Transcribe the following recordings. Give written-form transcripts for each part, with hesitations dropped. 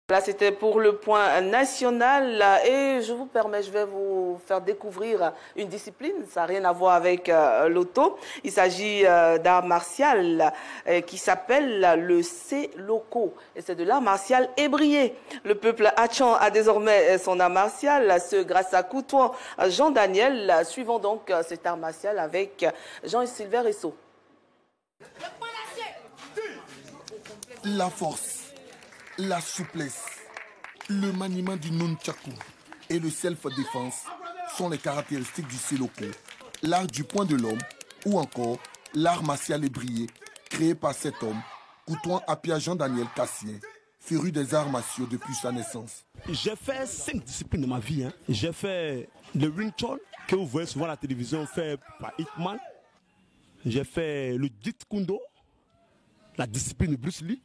Là, c'était pour le point national et je vais vous faire découvrir une discipline, ça n'a rien à voir avec l'auto. Il s'agit d'art martial qui s'appelle le Seloko et c'est de l'art martial ébrié. Le peuple Achan a désormais son art martial, ce grâce à Koutouan Jean-Daniel. Suivons donc cet art martial avec Jean-Sylvain Ressot. La force, la souplesse, le maniement du nunchaku et le self-défense sont les caractéristiques du Seloko, l'art du poing de l'homme ou encore l'art martial ébrié créé par cet homme, Koutouan Apia Jean-Daniel Cassien, féru des arts martiaux depuis sa naissance. J'ai fait 5 disciplines de ma vie. J'ai fait le Wing Chun, que vous voyez souvent à la télévision fait par Hitman. J'ai fait le Jeet Kune Do, la discipline de Bruce Lee,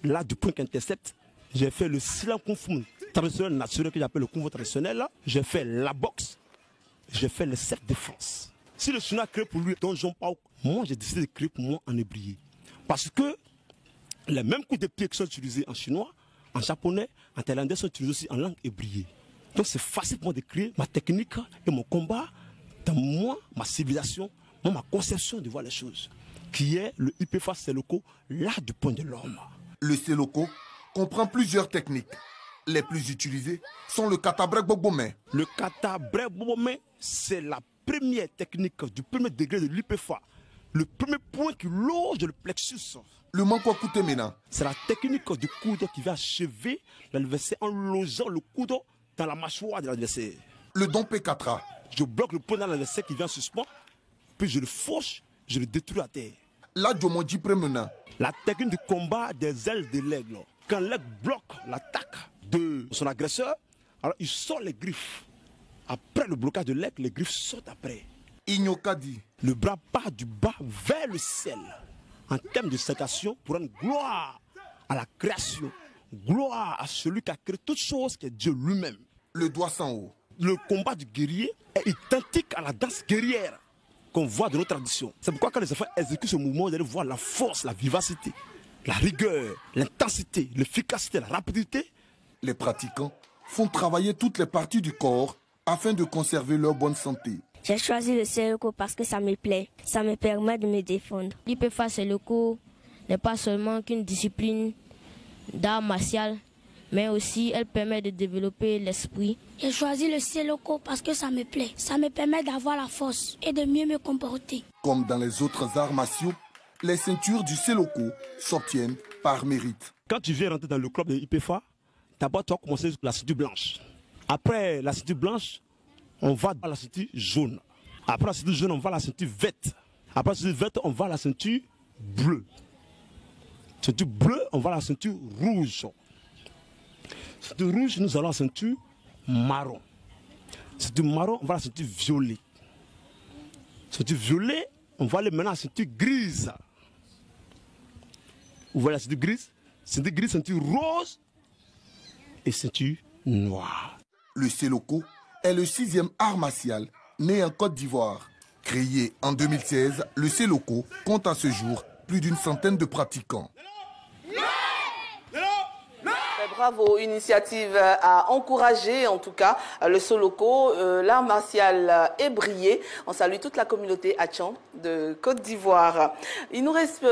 l'art du point qui intercepte. J'ai fait le Silat Kung Fu traditionnel naturel que j'appelle le Kung Fu traditionnel. J'ai fait la boxe. J'ai fait le self-défense. Si le Chinois a créé pour lui Donjon Pao, moi j'ai décidé de créer pour moi en ébrié. Parce que les mêmes coups de pied qui sont utilisés en chinois, en japonais, en thaïlandais sont utilisés aussi en langue ébriée. Donc c'est facile pour moi de créer ma technique et mon combat dans moi, ma civilisation, moi, ma conception de voir les choses, qui est le IPFA Seloko, l'art du point de l'homme. Le Seloko comprend plusieurs techniques. Les plus utilisées sont le katabrek bobomé. Le katabrek bobomé, c'est la première technique du premier degré de l'IPFA. Le premier point qui loge le plexus. Le manko kutemena. C'est la technique du coude qui va achever l'adversaire en logeant le coude dans la mâchoire de l'adversaire. Le dompe katra. Je bloque le point dans l'adversaire qui vient en suspens, puis je le fauche, je le détruis à terre. La Djomondi Premena. La technique du combat des ailes de l'aigle. Quand l'aigle bloque l'attaque de son agresseur, alors il sort les griffes. Après le blocage de l'aigle, les griffes sortent après. Ignokadi. Le bras part du bas vers le ciel. En termes de citation, pour rendre gloire à la création, gloire à celui qui a créé toute chose, qui est Dieu lui-même. Le doigt sans haut. Le combat du guerrier est identique à la danse guerrière qu'on voit de nos traditions. C'est pourquoi quand les enfants exécutent ce mouvement, vous allez voir la force, la vivacité, la rigueur, l'intensité, l'efficacité, la rapidité. Les pratiquants font travailler toutes les parties du corps afin de conserver leur bonne santé. J'ai choisi le Seloko parce que ça me plaît. Ça me permet de me défendre. L'IPFA Seloko n'est pas seulement qu'une discipline d'art martial, mais aussi elle permet de développer l'esprit. J'ai choisi le Seloko parce que ça me plaît. Ça me permet d'avoir la force et de mieux me comporter. Comme dans les autres arts martiaux, les ceintures du Seloko s'obtiennent par mérite. Quand tu viens rentrer dans le club de IPFA, d'abord tu vas commencer avec la ceinture blanche. Après la ceinture blanche, on va à la ceinture jaune. Après la ceinture jaune, on va à la ceinture verte. Après la ceinture verte, on va à la ceinture bleue. Ceinture bleue, on va à la ceinture rouge. Ceinture rouge, nous allons à la ceinture marron. Ceinture marron, on va à la ceinture violet. Ceinture violet, on va aller maintenant à la ceinture grise. Vous voyez la ceinture grise, ceinture rose et ceinture noire. Le Seloko est le 6e art martial né en Côte d'Ivoire. Créé en 2016, le Seloko compte à ce jour plus d'une centaine de pratiquants. Bravo, initiative à encourager en tout cas le Seloko, l'art martial ébrié. On salue toute la communauté Achan de Côte d'Ivoire. Il nous reste